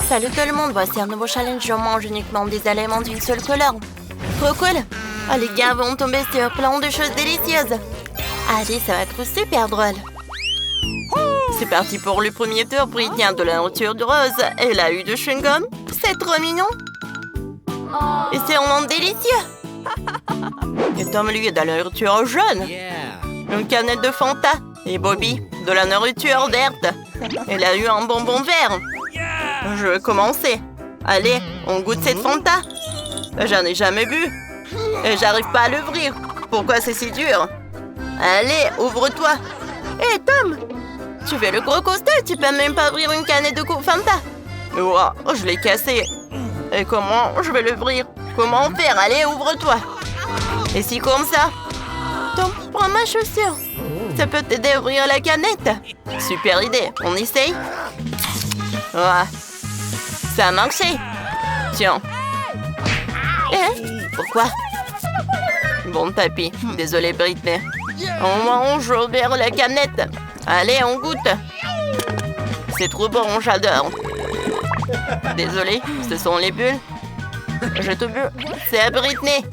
Salut tout le monde, voici un nouveau challenge. Je mange uniquement des aliments d'une seule couleur. Trop cool! Oh, les gars vont tomber sur plein de choses délicieuses. Allez, ça va être super drôle. C'est parti pour le premier tour. Britney a de la nourriture de rose. Elle a eu de chewing-gum. C'est trop mignon. Et c'est vraiment délicieux. Et Tom, lui, a de la nourriture jaune. Une canette de Fanta. Et Bobby, de la nourriture verte. Elle a eu un bonbon vert. Je vais commencer. Allez, on goûte cette Fanta. J'en ai jamais bu. Et j'arrive pas à l'ouvrir. Pourquoi c'est si dur? Allez, ouvre-toi. Hé, Tom! Tu fais le gros costaud, tu peux même pas ouvrir une canette de Fanta. Ouah, je l'ai cassé. Et comment je vais l'ouvrir? Comment faire? Allez, ouvre-toi. Et si comme ça? Tom, prends ma chaussure. Ça peut t'aider à ouvrir la canette. Super idée. On essaye? Ouah. Ça a marché. Tiens. Pourquoi? Bon tapis. Désolée, Britney. On mange vers la canette. Allez, on goûte. C'est trop bon, j'adore. Désolée, ce sont les bulles. Je te bu. C'est à Britney.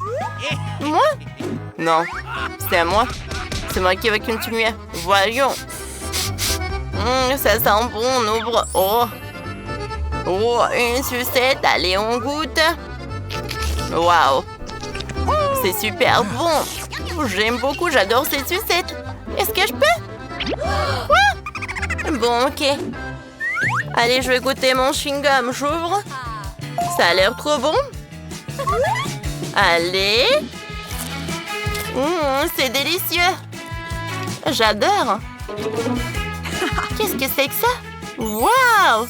Moi? Non, c'est à moi. C'est moi qui vais continuer. Voyons. Ça sent bon, on ouvre. Oh. Oh, une sucette. Allez, on goûte. Waouh. C'est super bon. J'aime beaucoup, j'adore ces sucettes. Est-ce que je peux? Quoi? Bon, ok. Allez, je vais goûter mon chewing-gum. J'ouvre. Ça a l'air trop bon. Allez. C'est délicieux. J'adore. Qu'est-ce que c'est que ça? Waouh!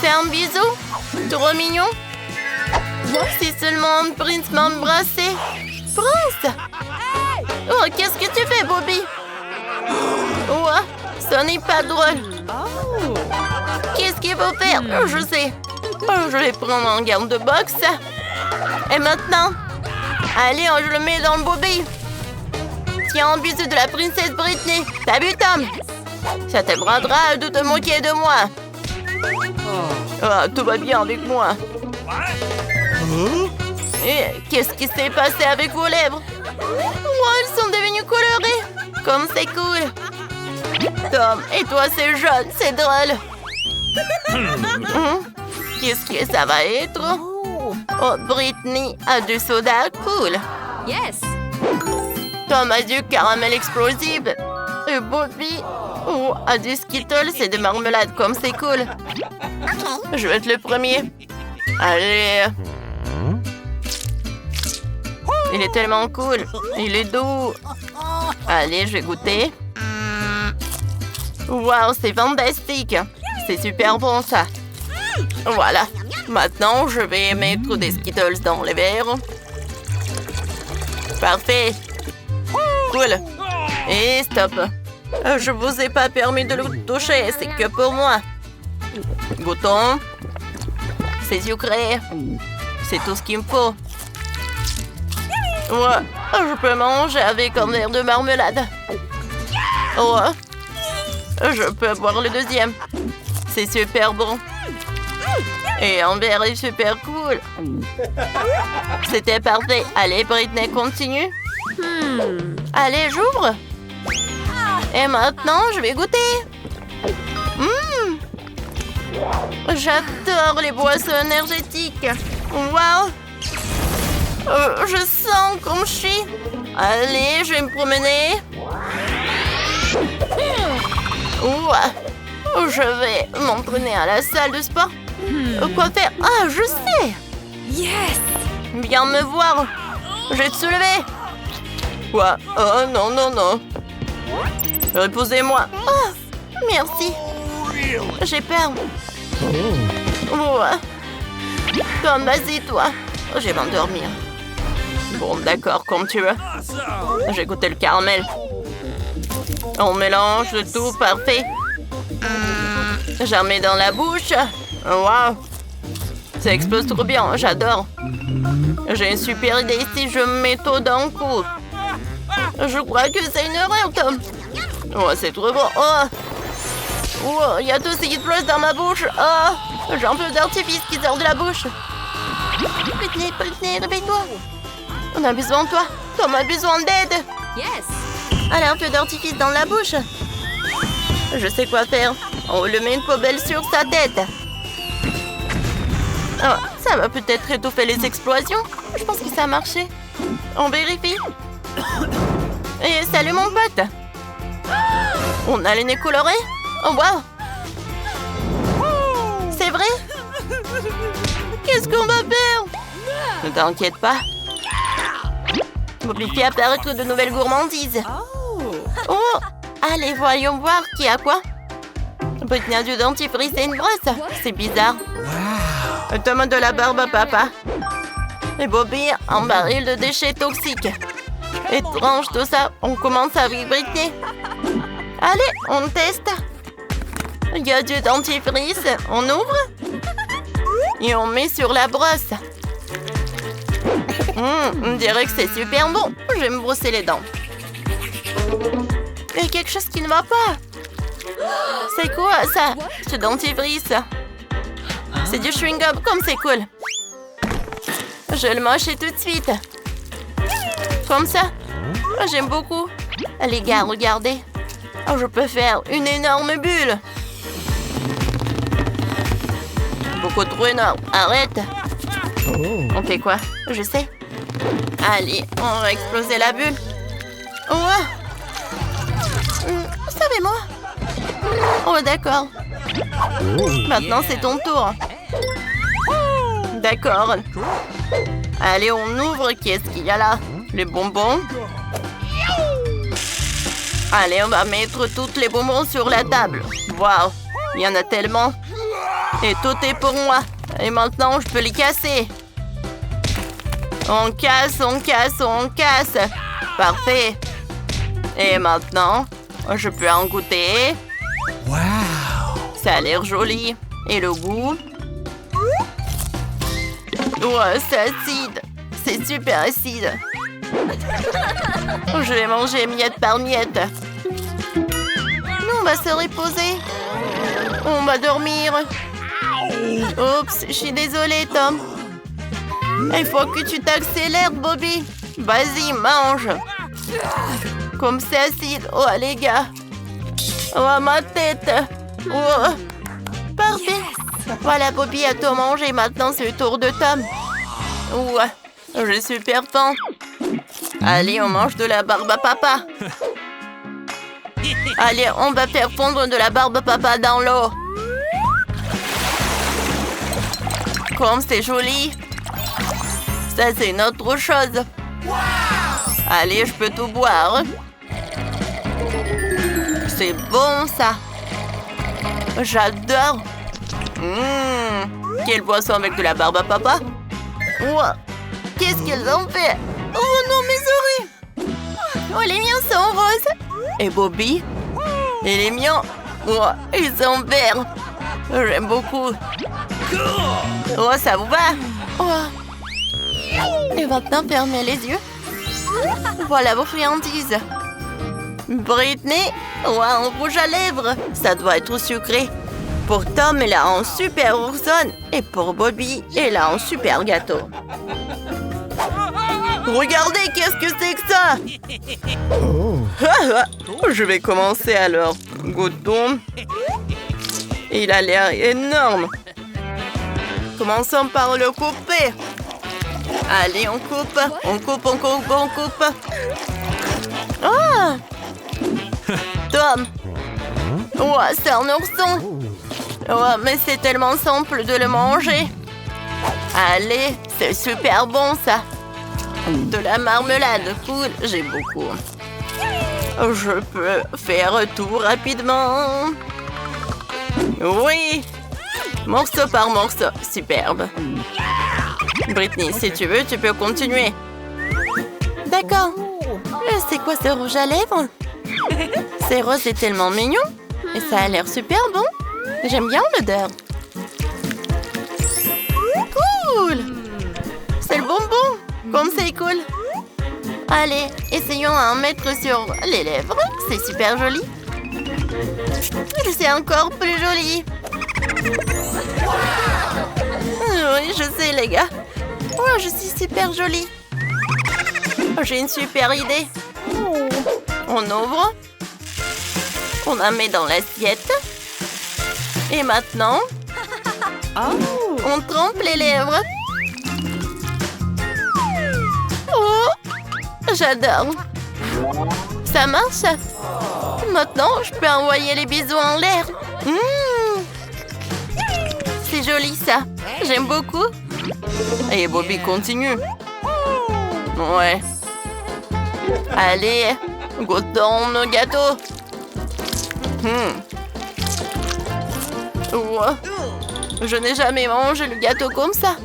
C'est un bisou. Trop mignon. C'est seulement un prince m'embrasser. Prince! Oh, qu'est-ce que tu fais, Bobby? Oh, ce n'est pas drôle. Qu'est-ce qu'il faut faire? Je sais. Je vais prendre un gant de boxe. Et maintenant? Allez, je le mets dans le Bobby. Tiens, un bisou de la princesse Britney. T'as vu, Tom? Ça t'aidera de te moquer de moi. Oh, tout va bien avec moi. Et qu'est-ce qui s'est passé avec vos lèvres? Oh, elles sont devenues colorées. Comme c'est cool. Tom, et toi c'est jaune, c'est drôle. Qu'est-ce que ça va être? Oh, Britney a du soda, cool. Yes. Tom a du caramel explosif. Et Bobby a du Skittles et de marmelade, comme c'est cool. Je vais être le premier. Allez. Il est tellement cool. Il est doux. Allez, je vais goûter. Waouh, c'est fantastique. C'est super bon, ça. Voilà. Maintenant, je vais mettre des Skittles dans les verres. Parfait. Cool. Et stop. Je vous ai pas permis de le toucher. C'est que pour moi. Goûtons. C'est sucré. C'est tout ce qu'il me faut. Ouais, je peux manger avec un verre de marmelade. Ouais. Je peux boire le deuxième. C'est super bon. Et un verre est super cool. C'était parfait. Allez, Britney, continue. Allez, j'ouvre. Et maintenant, je vais goûter. J'adore les boissons énergétiques. Waouh. Je sens comme je suis. Allez, je vais me promener. Je vais m'entraîner à la salle de sport. Quoi faire? Ah, je sais. Yes. Viens me voir. Je vais te soulever. Quoi? Oh, non, non, non. Reposez-moi. Oh, merci. J'ai peur. Tom, vas-y, toi. Je vais m'endormir. Bon, d'accord, comme tu veux. J'ai goûté le caramel. On mélange le tout, parfait. J'en mets dans la bouche. Waouh. Ça explose trop bien, j'adore. J'ai une super idée ici, je mets tout d'un coup. Je crois que c'est une erreur, Tom. Oh, c'est trop bon. Oh. Oh, il y a tout ce qui explose dans ma bouche. Oh, j'ai un peu d'artifice qui sort de la bouche. Britney, réveille-toi. On a besoin de toi. Tom a besoin d'aide. Yes. Elle a un peu d'artifice dans la bouche. Je sais quoi faire. On lui met une poubelle sur sa tête. Oh, ça va peut-être étouffer les explosions. Je pense que ça a marché. On vérifie. Et salut mon pote. On a les nez colorés. Oh wow. C'est vrai? Qu'est-ce qu'on va faire? Ne t'inquiète pas. Bobby fait apparaître de nouvelles gourmandises. Oh, allez, voyons voir qui a quoi. Britney a du dentifrice et une brosse. C'est bizarre. Tom a de la barbe à papa. Et Bobby un baril de déchets toxiques. Étrange tout ça. On commence avec Britney. Allez, on teste. Il y a du dentifrice. On ouvre. Et on met sur la brosse. On dirait que c'est super bon. Je vais me brosser les dents. Il y a quelque chose qui ne va pas. C'est quoi ça? Ce dentifrice. C'est du chewing-gum, comme c'est cool. Je le mange tout de suite. Comme ça. J'aime beaucoup. Les gars, regardez. Oh, je peux faire une énorme bulle. Beaucoup trop énorme. Arrête. On fait quoi? Je sais. Allez, on va exploser la bulle. Oh. Savez-moi. Oh, d'accord. Maintenant, c'est ton tour. D'accord. Allez, on ouvre. Qu'est-ce qu'il y a là? Les bonbons. Allez, on va mettre toutes les bonbons sur la table. Waouh, il y en a tellement. Et tout est pour moi. Et maintenant, je peux les casser. On casse, on casse, on casse. Parfait. Et maintenant, je peux en goûter. Wow. Ça a l'air joli. Et le goût? Oh, c'est acide. C'est super acide. Je vais manger miette par miette. On va se reposer. On va dormir. Oups, je suis désolée, Tom. Il faut que tu t'accélères, Bobby. Vas-y, mange. Comme c'est acide. Oh, les gars. Oh, ma tête. Oh. Parfait. Voilà, Bobby a tout mangé. Maintenant, c'est le tour de Tom. Ouais, j'ai super faim. Allez, on mange de la barbe à papa. Allez, on va faire fondre de la barbe à papa dans l'eau. Comme c'est joli. Ça, c'est une autre chose. Allez, je peux tout boire. C'est bon, ça. J'adore. Quelle boisson avec de la barbe à papa. Wow. Qu'est-ce qu'ils ont fait? Oh non, mes oreilles. Oh, les miens sont roses. Et Bobby? Et les miens? Oh, ils sont verts. J'aime beaucoup. Oh, ça vous va? Oh. Et maintenant, fermez les yeux. Voilà vos friandises. Britney? Oh, un rouge à lèvres. Ça doit être sucré. Pour Tom, elle a un super ourson. Et pour Bobby, elle a un super gâteau. Regardez, qu'est-ce que c'est que ça? Je vais commencer alors. Goûtons. Il a l'air énorme. Commençons par le couper. Allez, on coupe. On coupe, on coupe, on coupe. Ah! Tom. Oh, c'est un ourson. Oh, mais c'est tellement simple de le manger. Allez, c'est super bon ça. De la marmelade, cool, j'ai beaucoup. Je peux faire tout rapidement. Oui. Morceau par morceau, superbe. Britney, si tu veux, tu peux continuer. D'accord. C'est quoi ce rouge à lèvres? C'est rose et tellement mignon. Et ça a l'air super bon. J'aime bien l'odeur. Cool. C'est le bonbon. Comme c'est cool. Allez, essayons à en mettre sur les lèvres. C'est super joli. C'est encore plus joli. Oui, je sais, les gars. Oh, je suis super jolie. J'ai une super idée. On ouvre. On la met dans l'assiette. Et maintenant, on trempe les lèvres. Oh, j'adore. Ça marche? Maintenant, je peux envoyer les bisous en l'air. C'est joli, ça. J'aime beaucoup. Et Bobby continue. Ouais. Allez, goûtons nos gâteaux. Ouah. Je n'ai jamais mangé le gâteau comme ça.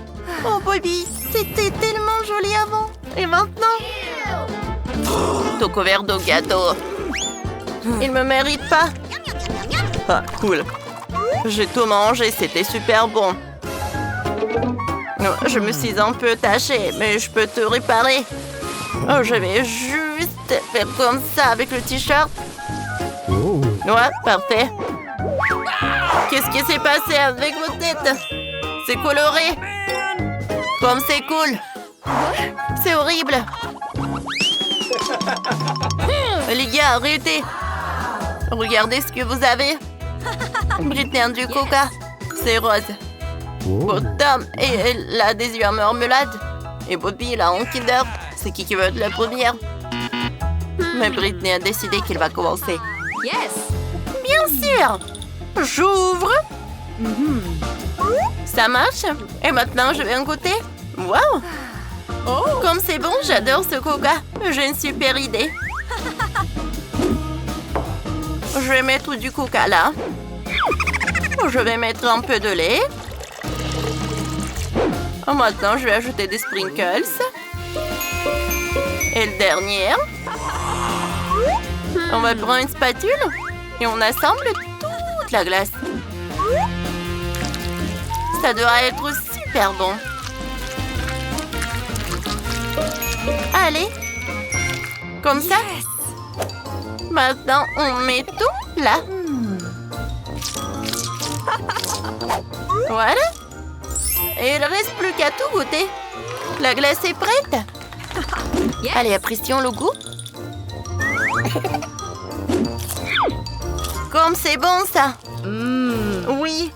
Oh, Bobby, c'était tellement joli avant. Et maintenant? Tout couvert de gâteaux. Il me mérite pas. Ah, cool. J'ai tout mangé, c'était super bon. Je me suis un peu tachée, mais je peux te réparer. Oh, je vais juste faire comme ça avec le t-shirt. Ouais, parfait. Qu'est-ce qui s'est passé avec vos têtes? C'est coloré. Comme c'est cool. C'est horrible. Les gars, arrêtez. Regardez ce que vous avez. Britney a du coca. C'est rose. Tom et la désir marmelade. Et Bobby, il a un Kinder. C'est qui veut être la première? Mais Britney a décidé qu'il va commencer. Yes. Bien sûr. J'ouvre. Ça marche. Et maintenant, je vais en goûter. Wow. Comme c'est bon, j'adore ce coca. J'ai une super idée. Je vais mettre du coca là. Je vais mettre un peu de lait. Maintenant, je vais ajouter des sprinkles. Et le dernier. On va prendre une spatule et on assemble toute la glace. Ça doit être super bon. Allez. Comme ça. Maintenant, on met tout là. Voilà. Et il ne reste plus qu'à tout goûter. La glace est prête. Yes. Allez, apprécions le goût. Comme c'est bon, ça. Oui.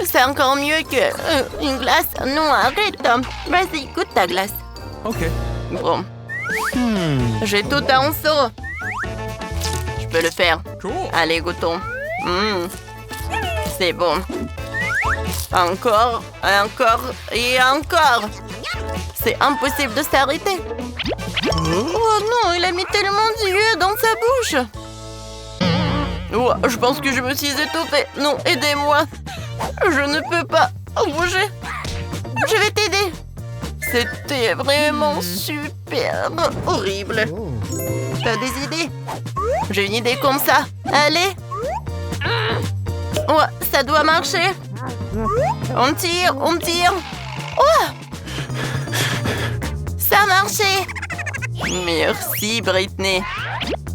C'est encore mieux que une glace. Non, arrête. Vas-y, goûte ta glace. Ok. Bon. J'ai tout en seau. Je peux le faire. Cool. Allez, goûtons. C'est bon. Encore, encore et encore. C'est impossible de s'arrêter. Oh non, il a mis tellement d'yeux dans sa bouche. Oh, je pense que je me suis étouffée. Non, aidez-moi. Je ne peux pas bouger. Je vais t'aider. C'était vraiment super horrible. T'as des idées? J'ai une idée comme ça. Allez. Ouais, ça doit marcher. On tire, on tire. Oh! Ça a marché. Merci, Britney.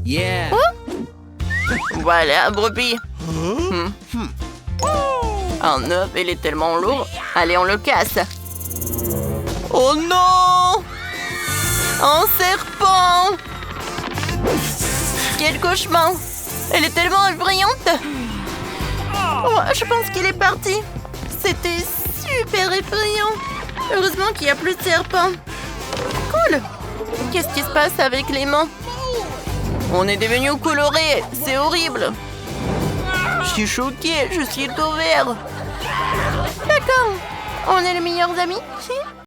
Yeah. Oh! Voilà, Bobby. Un œuf, il est tellement lourd. Allez, on le casse. Oh non! Un serpent! Quel cauchemar! Elle est tellement brillante! Oh, je pense qu'il est parti. C'était super effrayant. Heureusement qu'il n'y a plus de serpents. Cool! Qu'est-ce qui se passe avec les mains? On est devenus colorés. C'est horrible. Je suis choquée. Je suis tout vert. D'accord. On est les meilleurs amis.